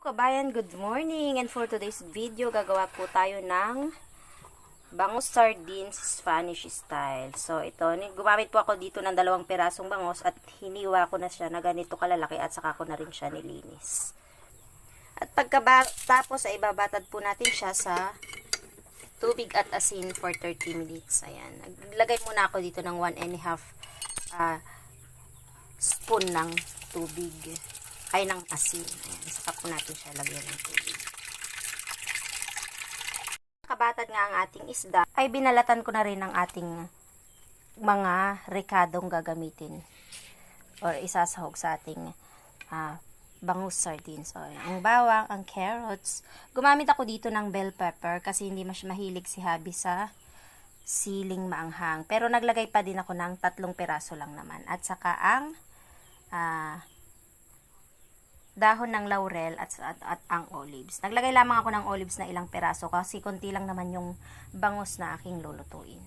Kabayan, good morning, and for today's video gagawa po tayo ng bangus sardines Spanish style. So ito, gumamit po ako dito ng 2 pirasong bangus at hiniwa ko na siya na ganito kalalaki at saka ko na rin siya nilinis. At pagkatapos ay ibabatad po natin siya sa tubig at asin for 30 minutes. Ayan, naglagay muna ako dito ng 1½ spoon ng tubig. Ay ng asin. Ayan, saka po natin siya lagyan ng tubig. Kabatad nga ang ating isda, ay binalatan ko na rin ng ating mga rekadong gagamitin or isasahog sa ating bangus sardines. So, ang bawang, ang carrots. Gumamit ako dito ng bell pepper kasi hindi mas mahilig si Habi sa siling maanghang. Pero naglagay pa din ako ng 3 piraso lang naman. At saka ang dahon ng laurel at ang olives. Naglagay lamang ako ng olives na ilang peraso kasi konti lang naman yung bangus na aking lulutuin.